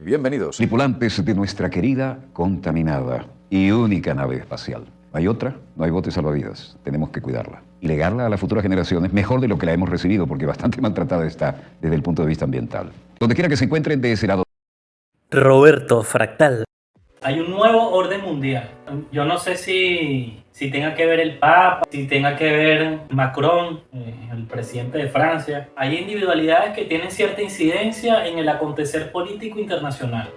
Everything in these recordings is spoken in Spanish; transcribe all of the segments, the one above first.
Bienvenidos. Tripulantes de nuestra querida, contaminada y única nave espacial. ¿Hay otra? No hay bote salvavidas. Tenemos que cuidarla y legarla a las futuras generaciones mejor de lo que la hemos recibido, porque bastante maltratada está desde el punto de vista ambiental. Donde quiera que se encuentren de ese lado. Roberto Fractal. Hay un nuevo orden mundial. Yo no sé si tenga que ver el Papa, si tenga que ver Macron, el presidente de Francia. Hay individualidades que tienen cierta incidencia en el acontecer político internacional.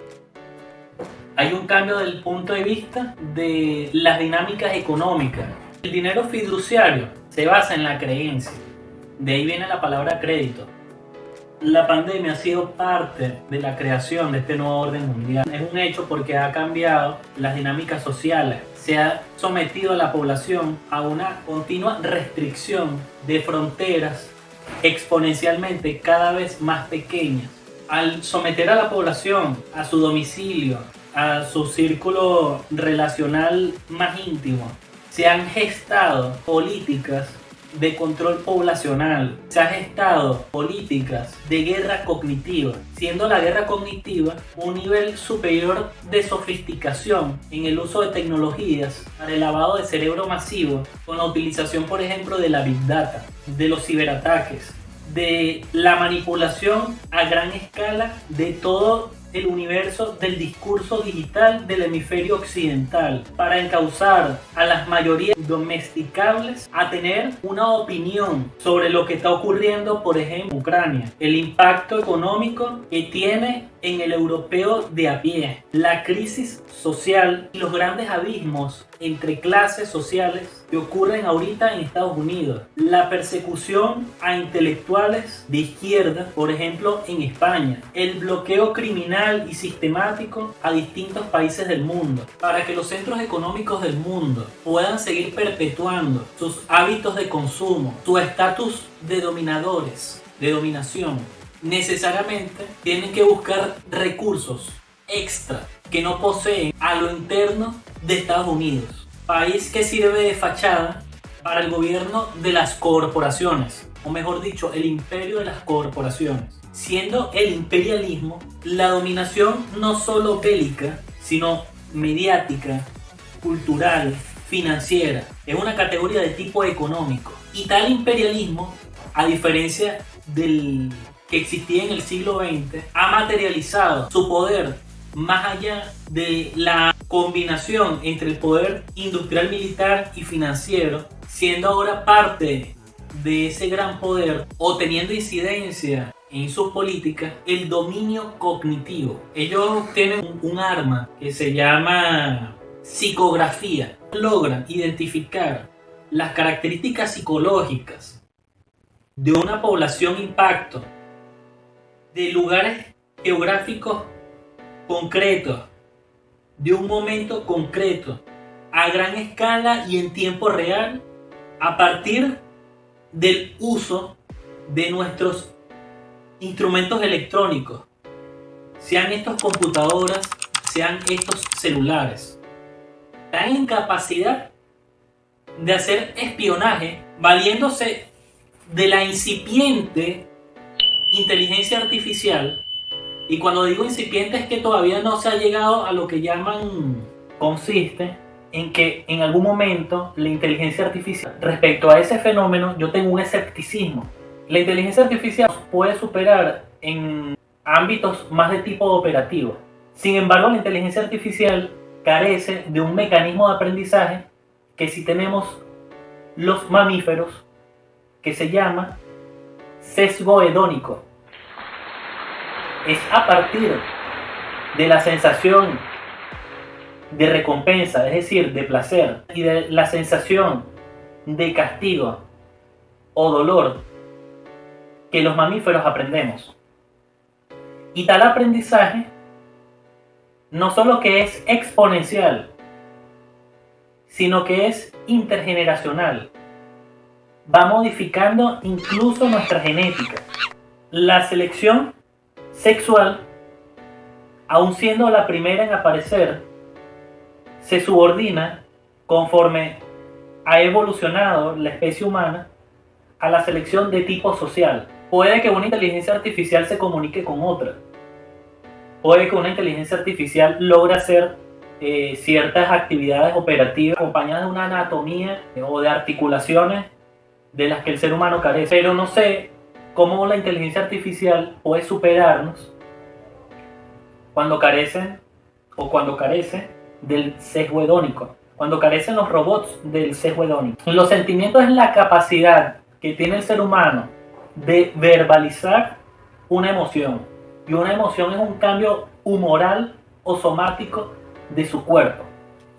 Hay un cambio del punto de vista de las dinámicas económicas. El dinero fiduciario se basa en la creencia. De ahí viene la palabra crédito. La pandemia ha sido parte de la creación de este nuevo orden mundial. Es un hecho porque ha cambiado las dinámicas sociales. Se ha sometido a la población a una continua restricción de fronteras exponencialmente cada vez más pequeñas. Al someter a la población a su domicilio, a su círculo relacional más íntimo, se han gestado políticas de control poblacional, se han gestado políticas de guerra cognitiva, siendo la guerra cognitiva un nivel superior de sofisticación en el uso de tecnologías para el lavado de cerebro masivo, con la utilización, por ejemplo, de la Big Data, de los ciberataques, de la manipulación a gran escala de todo el universo del discurso digital del hemisferio occidental para encauzar a las mayorías domesticables a tener una opinión sobre lo que está ocurriendo, por ejemplo, en Ucrania, el impacto económico que tiene en el europeo de a pie, la crisis social y los grandes abismos entre clases sociales que ocurren ahorita en Estados Unidos, la persecución a intelectuales de izquierda, por ejemplo en España, el bloqueo criminal y sistemático a distintos países del mundo, para que los centros económicos del mundo puedan seguir perpetuando sus hábitos de consumo, su estatus de dominadores, de dominación. Necesariamente tienen que buscar recursos extra que no poseen a lo interno de Estados Unidos, país que sirve de fachada para el gobierno de las corporaciones, o mejor dicho, el imperio de las corporaciones, siendo el imperialismo la dominación no solo bélica, sino mediática, cultural, financiera. Es una categoría de tipo económico, y tal imperialismo, a diferencia del que existía en el siglo XX, ha materializado su poder más allá de la combinación entre el poder industrial, militar y financiero, siendo ahora parte de ese gran poder o teniendo incidencia en sus políticas, el dominio cognitivo. Ellos tienen un arma que se llama psicografía. Logran identificar las características psicológicas de una población impacto, de lugares geográficos concretos, de un momento concreto, a gran escala y en tiempo real, a partir del uso de nuestros instrumentos electrónicos, sean estos computadoras, sean estos celulares. Están en capacidad de hacer espionaje valiéndose de la incipiente inteligencia artificial. Y cuando digo incipiente es que todavía no se ha llegado a lo que llaman, consiste en que en algún momento la inteligencia artificial, respecto a ese fenómeno, yo tengo un escepticismo. La inteligencia artificial puede superar en ámbitos más de tipo operativo. Sin embargo, la inteligencia artificial carece de un mecanismo de aprendizaje que sí tenemos los mamíferos, que se llama sesgo hedónico. Es a partir de la sensación de recompensa, es decir, de placer, y de la sensación de castigo o dolor, que los mamíferos aprendemos. Y tal aprendizaje no solo que es exponencial, sino que es intergeneracional. Va modificando incluso nuestra genética. La selección sexual, aun siendo la primera en aparecer, se subordina conforme ha evolucionado la especie humana a la selección de tipo social. Puede que una inteligencia artificial se comunique con otra, puede que una inteligencia artificial logre hacer ciertas actividades operativas acompañadas de una anatomía o de articulaciones de las que el ser humano carece. Pero no sé cómo la inteligencia artificial puede superarnos cuando carecen o cuando carece del sesgo hedónico, cuando carecen los robots del sesgo hedónico. Los sentimientos es la capacidad que tiene el ser humano de verbalizar una emoción, y una emoción es un cambio humoral o somático de su cuerpo.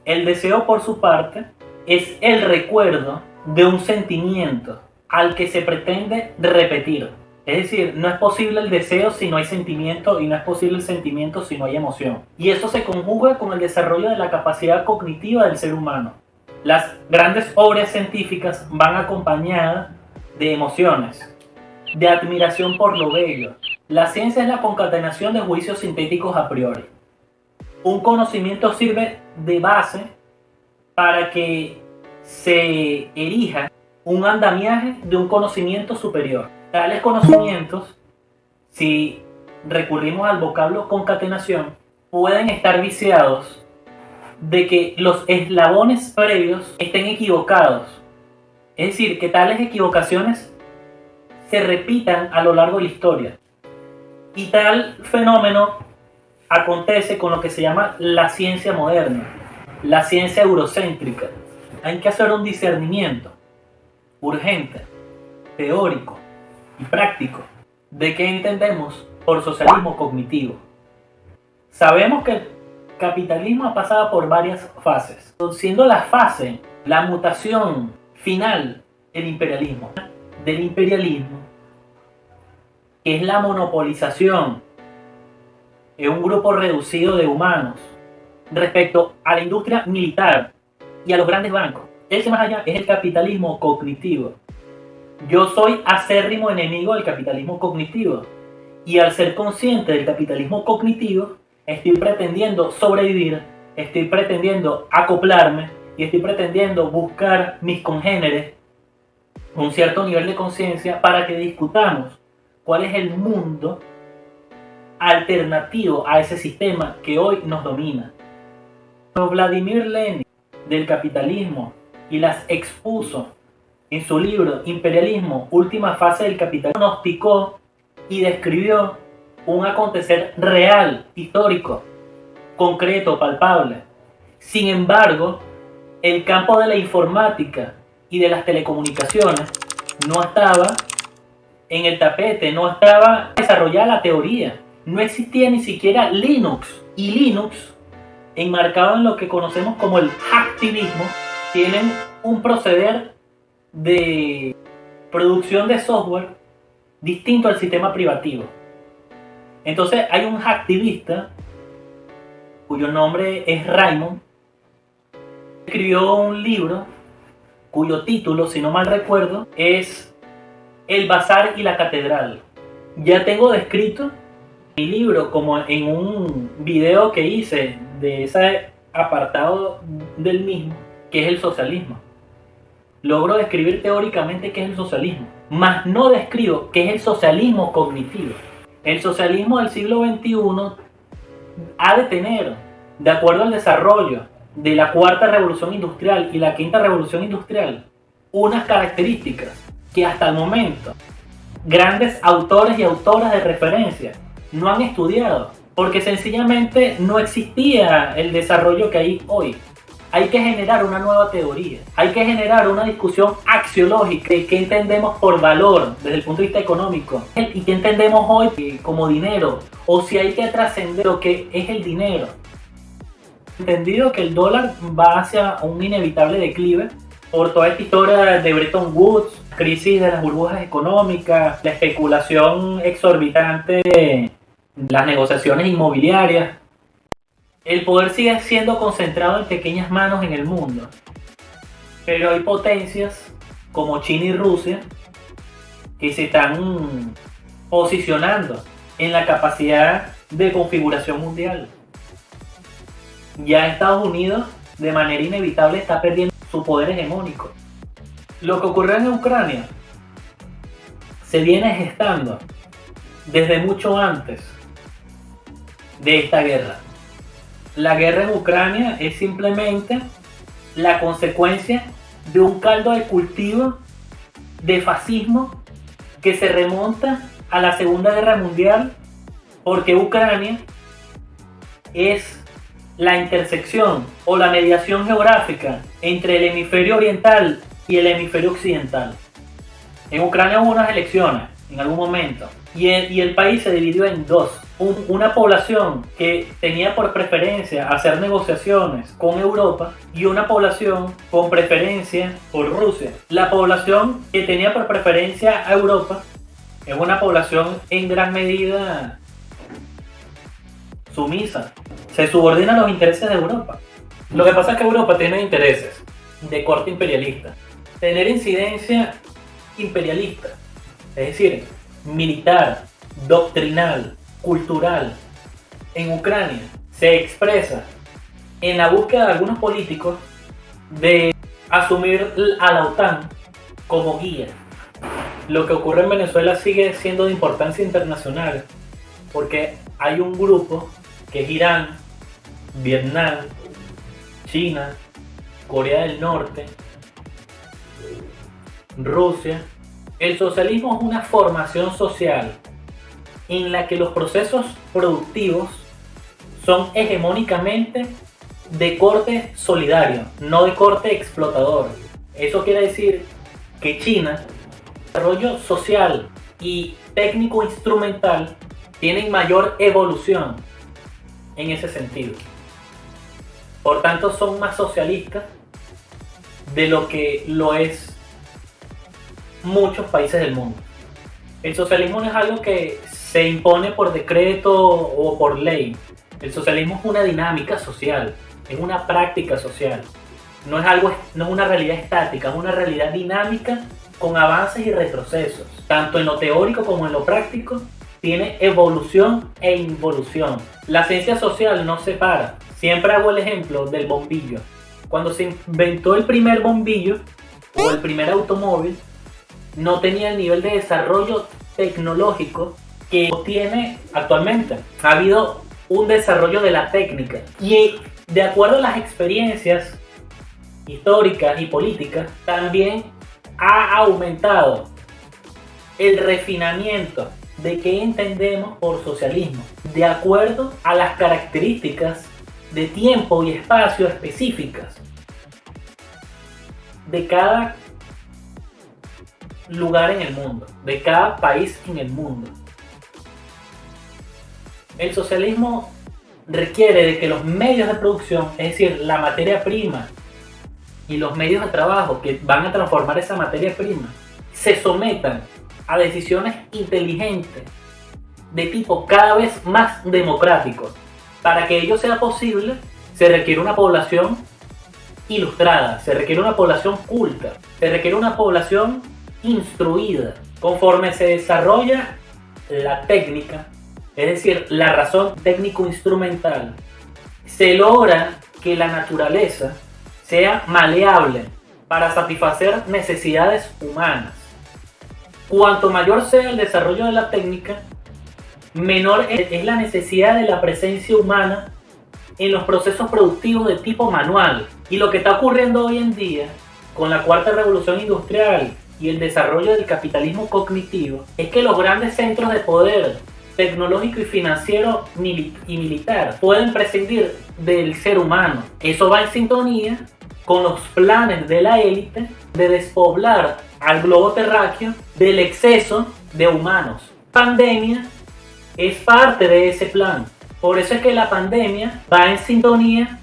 El deseo, por su parte, es el recuerdo de un sentimiento al que se pretende repetir. Es decir, no es posible el deseo si no hay sentimiento, y no es posible el sentimiento si no hay emoción. Y eso se conjuga con el desarrollo de la capacidad cognitiva del ser humano. Las grandes obras científicas van acompañadas de emociones, de admiración por lo bello. La ciencia es la concatenación de juicios sintéticos a priori. Un conocimiento sirve de base para que se erija un andamiaje de un conocimiento superior. Tales conocimientos, si recurrimos al vocablo concatenación, pueden estar viciados de que los eslabones previos estén equivocados. Es decir, que tales equivocaciones se repitan a lo largo de la historia. Y tal fenómeno acontece con lo que se llama la ciencia moderna, la ciencia eurocéntrica. Hay que hacer un discernimiento urgente, teórico y práctico de qué entendemos por socialismo cognitivo. Sabemos que el capitalismo ha pasado por varias fases, siendo la fase, la mutación final, el imperialismo. Del imperialismo, que es la monopolización de un grupo reducido de humanos respecto a la industria militar y a los grandes bancos. Ese más allá es el capitalismo cognitivo. Yo soy acérrimo enemigo del capitalismo cognitivo, y al ser consciente del capitalismo cognitivo estoy pretendiendo sobrevivir, estoy pretendiendo acoplarme y estoy pretendiendo buscar mis congéneres un cierto nivel de conciencia para que discutamos cuál es el mundo alternativo a ese sistema que hoy nos domina. Vladimir Lenin del capitalismo y las expuso en su libro Imperialismo, última fase del capitalismo, diagnosticó y describió un acontecer real, histórico, concreto, palpable. Sin embargo, el campo de la informática y de las telecomunicaciones no estaba en el tapete, no estaba desarrollada la teoría, no existía ni siquiera Linux, y Linux, enmarcado en lo que conocemos como el hacktivismo, tienen un proceder de producción de software distinto al sistema privativo. Entonces hay un hacktivista cuyo nombre es Raymond, escribió un libro cuyo título, si no mal recuerdo, es El Bazar y la Catedral. Ya tengo descrito mi libro como en un video que hice de ese apartado del mismo, que es el socialismo. Logro describir teóricamente qué es el socialismo, mas no describo qué es el socialismo cognitivo. El socialismo del siglo XXI ha de tener, de acuerdo al desarrollo de la cuarta revolución industrial y la quinta revolución industrial, unas características que hasta el momento grandes autores y autoras de referencia no han estudiado, porque sencillamente no existía el desarrollo que hay hoy. Hay que generar una nueva teoría, hay que generar una discusión axiológica de qué entendemos por valor desde el punto de vista económico y qué entendemos hoy como dinero, o si hay que trascender lo que es el dinero. Entendido que el dólar va hacia un inevitable declive por toda esta historia de Bretton Woods, crisis de las burbujas económicas, la especulación exorbitante, las negociaciones inmobiliarias. El poder sigue siendo concentrado en pequeñas manos en el mundo, pero hay potencias como China y Rusia que se están posicionando en la capacidad de configuración mundial. Ya Estados Unidos de manera inevitable está perdiendo su poder hegemónico. Lo que ocurrió en Ucrania se viene gestando desde mucho antes de esta guerra. La guerra en Ucrania es simplemente la consecuencia de un caldo de cultivo de fascismo que se remonta a la Segunda Guerra Mundial, porque Ucrania es la intersección o la mediación geográfica entre el hemisferio oriental y el hemisferio occidental. En Ucrania hubo unas elecciones en algún momento y el país se dividió en dos. Una población que tenía por preferencia hacer negociaciones con Europa y una población con preferencia por Rusia. La población que tenía por preferencia a Europa es una población en gran medida sumisa, se subordina a los intereses de Europa. Lo que pasa es que Europa tiene intereses de corte imperialista. Tener incidencia imperialista, es decir, militar, doctrinal, cultural, en Ucrania, se expresa en la búsqueda de algunos políticos de asumir a la OTAN como guía. Lo que ocurre en Venezuela sigue siendo de importancia internacional porque hay un grupo que es Irán, Vietnam, China, Corea del Norte, Rusia. El socialismo es una formación social en la que los procesos productivos son hegemónicamente de corte solidario, no de corte explotador. Eso quiere decir que China, el desarrollo social y técnico instrumental tienen mayor evolución en ese sentido. Por tanto, son más socialistas de lo que lo es muchos países del mundo. El socialismo no es algo que se impone por decreto o por ley. El socialismo es una dinámica social, es una práctica social. No es una realidad estática, es una realidad dinámica con avances y retrocesos. Tanto en lo teórico como en lo práctico, tiene evolución e involución. La ciencia social no se para. Siempre hago el ejemplo del bombillo. Cuando se inventó el primer bombillo o el primer automóvil, no tenía el nivel de desarrollo tecnológico que tiene actualmente. Ha habido un desarrollo de la técnica y de acuerdo a las experiencias históricas y políticas, también ha aumentado el refinamiento de qué entendemos por socialismo, de acuerdo a las características de tiempo y espacio específicas de cada lugar en el mundo, de cada país en el mundo. El socialismo requiere de que los medios de producción, es decir, la materia prima y los medios de trabajo que van a transformar esa materia prima, se sometan a decisiones inteligentes de tipo cada vez más democrático. Para que ello sea posible, se requiere una población ilustrada, se requiere una población culta, se requiere una población instruida. Conforme se desarrolla la técnica, es decir, la razón técnico-instrumental, se logra que la naturaleza sea maleable para satisfacer necesidades humanas. Cuanto mayor sea el desarrollo de la técnica, menor es la necesidad de la presencia humana en los procesos productivos de tipo manual. Y lo que está ocurriendo hoy en día con la cuarta revolución industrial y el desarrollo del capitalismo cognitivo es que los grandes centros de poder tecnológico y financiero y militar pueden prescindir del ser humano. Eso va en sintonía con los planes de la élite de despoblar al globo terráqueo del exceso de humanos. La pandemia es parte de ese plan. Por eso es que la pandemia va en sintonía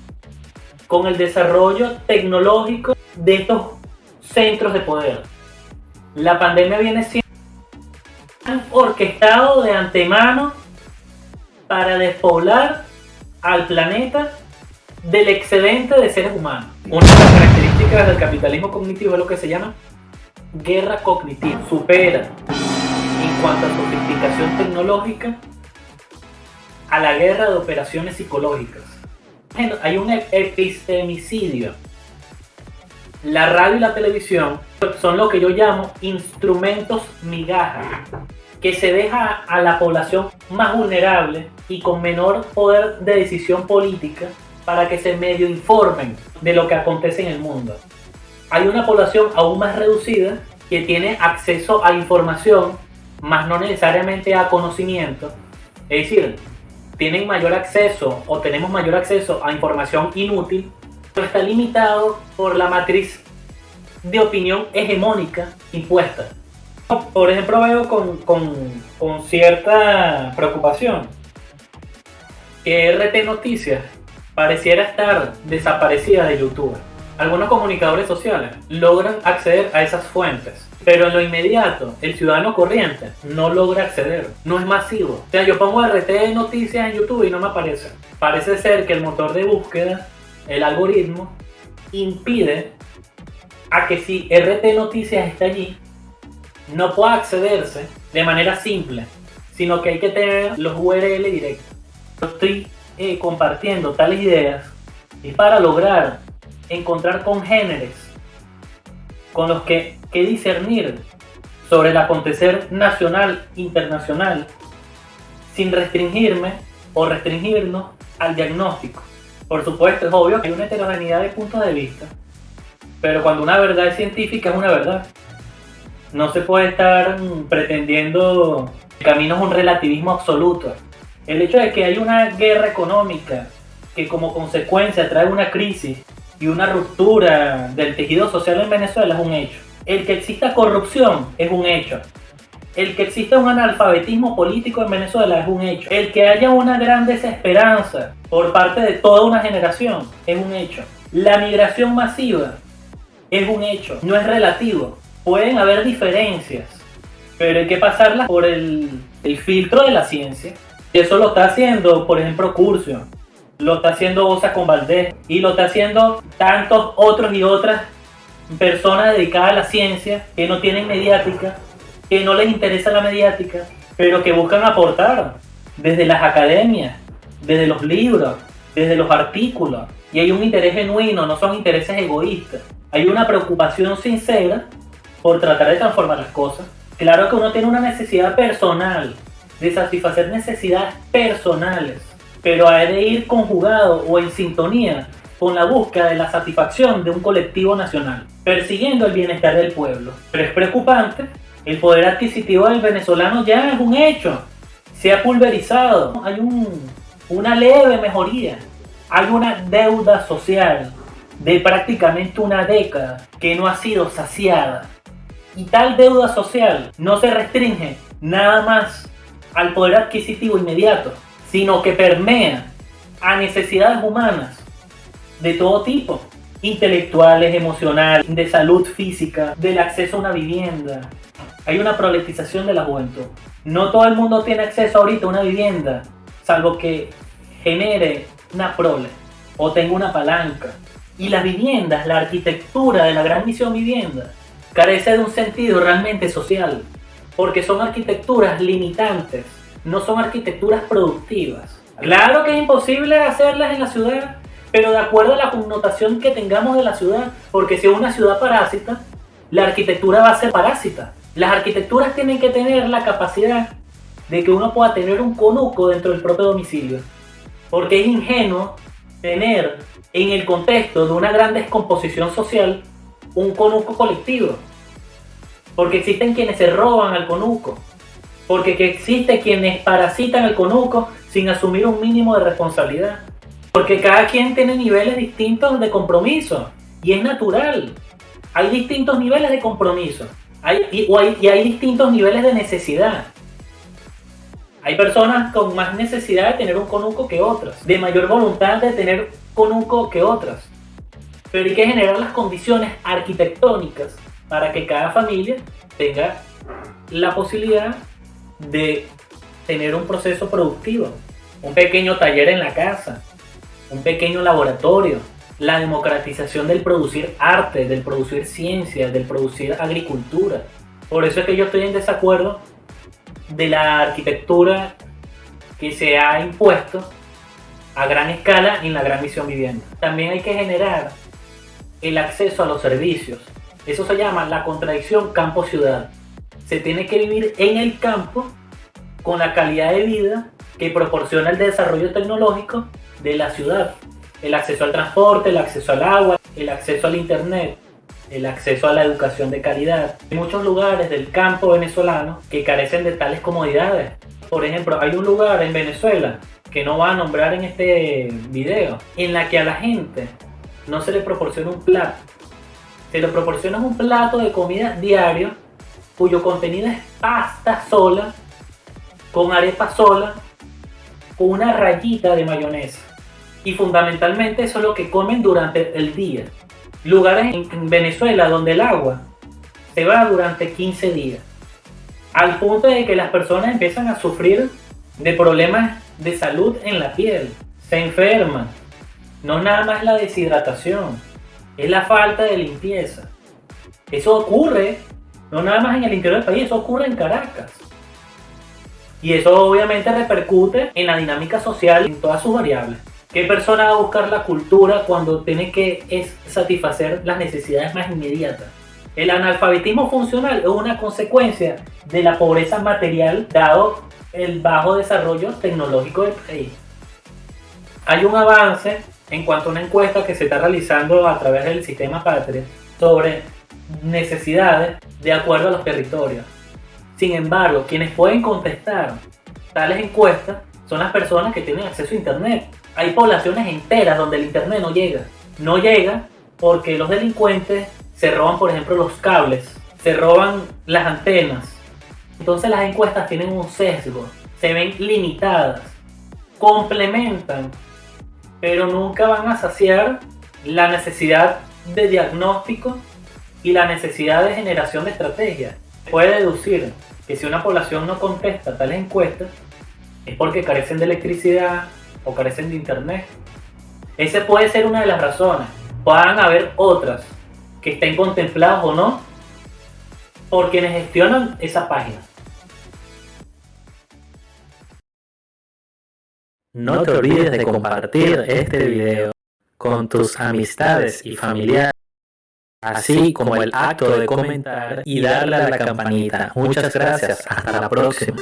con el desarrollo tecnológico de estos centros de poder. La pandemia viene siendo orquestado de antemano para despoblar al planeta del excedente de seres humanos. Una de las características del capitalismo cognitivo es lo que se llama guerra cognitiva. Supera en cuanto a sofisticación tecnológica a la guerra de operaciones psicológicas. Hay un epistemicidio. La radio y la televisión son lo que yo llamo instrumentos migaja. que se deja a la población más vulnerable y con menor poder de decisión política para que se medio informen de lo que acontece en el mundo. Hay una población aún más reducida que tiene acceso a información, más no necesariamente a conocimiento. Es decir, tienen mayor acceso o tenemos mayor acceso a información inútil, pero está limitado por la matriz de opinión hegemónica impuesta. Por ejemplo, veo con cierta preocupación que RT Noticias pareciera estar desaparecida de YouTube. Algunos comunicadores sociales logran acceder a esas fuentes, pero en lo inmediato, el ciudadano corriente no logra acceder, no es masivo. O sea, yo pongo RT Noticias en YouTube y no me aparece. Parece ser que el motor de búsqueda, el algoritmo, impide a que si RT Noticias está allí, no pueda accederse de manera simple, sino que hay que tener los URL directos. Yo estoy compartiendo tales ideas y para lograr encontrar congéneres con los que discernir sobre el acontecer nacional, internacional, sin restringirme o restringirnos al diagnóstico. Por supuesto, es obvio que hay una heterogeneidad de puntos de vista, pero cuando una verdad es científica, es una verdad. No se puede estar pretendiendo que el camino es un relativismo absoluto. El hecho de que hay una guerra económica que como consecuencia trae una crisis y una ruptura del tejido social en Venezuela es un hecho. El que exista corrupción es un hecho. El que exista un analfabetismo político en Venezuela es un hecho. El que haya una gran desesperanza por parte de toda una generación es un hecho. La migración masiva es un hecho, no es relativo. Pueden haber diferencias, pero hay que pasarlas por el filtro de la ciencia. Eso lo está haciendo, por ejemplo, Curcio, lo está haciendo Osa con Valdés y lo está haciendo tantos otros y otras personas dedicadas a la ciencia que no tienen mediática, que no les interesa la mediática, pero que buscan aportar desde las academias, desde los libros, desde los artículos. Y hay un interés genuino, no son intereses egoístas. Hay una preocupación sincera por tratar de transformar las cosas. Claro que uno tiene una necesidad personal de satisfacer necesidades personales, pero ha de ir conjugado o en sintonía con la búsqueda de la satisfacción de un colectivo nacional, persiguiendo el bienestar del pueblo. Pero es preocupante, el poder adquisitivo del venezolano ya es un hecho, se ha pulverizado, hay una leve mejoría, hay una deuda social de prácticamente una década que no ha sido saciada. Y tal deuda social no se restringe nada más al poder adquisitivo inmediato, sino que permea a necesidades humanas de todo tipo, intelectuales, emocionales, de salud física, del acceso a una vivienda. Hay una proletización de la juventud. No todo el mundo tiene acceso ahorita a una vivienda, salvo que genere una prole o tenga una palanca. Y las viviendas, la arquitectura de la gran misión vivienda, carece de un sentido realmente social, porque son arquitecturas limitantes, no son arquitecturas productivas. Claro que es imposible hacerlas en la ciudad, pero de acuerdo a la connotación que tengamos de la ciudad, porque si es una ciudad parásita, la arquitectura va a ser parásita. Las arquitecturas tienen que tener la capacidad de que uno pueda tener un conuco dentro del propio domicilio, porque es ingenuo tener en el contexto de una gran descomposición social un conuco colectivo, porque existen quienes se roban al conuco, porque existen quienes parasitan el conuco sin asumir un mínimo de responsabilidad, porque cada quien tiene niveles distintos de compromiso y es natural. Hay distintos niveles de compromiso y hay distintos niveles de necesidad. Hay personas con más necesidad de tener un conuco que otras, de mayor voluntad de tener conuco que otras. Pero hay que generar las condiciones arquitectónicas para que cada familia tenga la posibilidad de tener un proceso productivo, un pequeño taller en la casa, un pequeño laboratorio, la democratización del producir arte, del producir ciencia, del producir agricultura. Por eso es que yo estoy en desacuerdo de la arquitectura que se ha impuesto a gran escala en la gran misión vivienda. También hay que generar el acceso a los servicios. Eso se llama la contradicción campo-ciudad. se tiene que vivir en el campo con la calidad de vida que proporciona el desarrollo tecnológico de la ciudad. El acceso al transporte, el acceso al agua, el acceso al internet, el acceso a la educación de calidad. Hay muchos lugares del campo venezolano que carecen de tales comodidades. Por ejemplo, hay un lugar en Venezuela, que no va a nombrar en este video, en la que a la gente no se le proporciona un plato. Se le proporciona un plato de comida diario, cuyo contenido es pasta sola, con arepa sola, con una rayita de mayonesa. Y fundamentalmente eso es lo que comen durante el día. Lugares en Venezuela donde el agua se va durante 15 días. Al punto de que las personas empiezan a sufrir de problemas de salud en la piel. Se enferman. No nada más la deshidratación, es la falta de limpieza. Eso ocurre, no nada más en el interior del país, eso ocurre en Caracas. Y eso obviamente repercute en la dinámica social en todas sus variables. ¿Qué persona va a buscar la cultura cuando tiene que satisfacer las necesidades más inmediatas? El analfabetismo funcional es una consecuencia de la pobreza material dado el bajo desarrollo tecnológico del país. Hay un avance en cuanto a una encuesta que se está realizando a través del sistema Patria sobre necesidades de acuerdo a los territorios. Sin embargo, quienes pueden contestar tales encuestas son las personas que tienen acceso a internet. Hay poblaciones enteras donde el internet no llega. No llega porque los delincuentes se roban, por ejemplo, los cables, se roban las antenas. Entonces las encuestas tienen un sesgo, se ven limitadas, complementan, pero nunca van a saciar la necesidad de diagnóstico y la necesidad de generación de estrategias. Se puede deducir que si una población no contesta tales encuestas es porque carecen de electricidad o carecen de internet. Esa puede ser una de las razones. Puedan haber otras que estén contempladas o no por quienes gestionan esa página. No te olvides de compartir este video con tus amistades y familiares, así como el acto de comentar y darle a la campanita. Muchas gracias, hasta la próxima.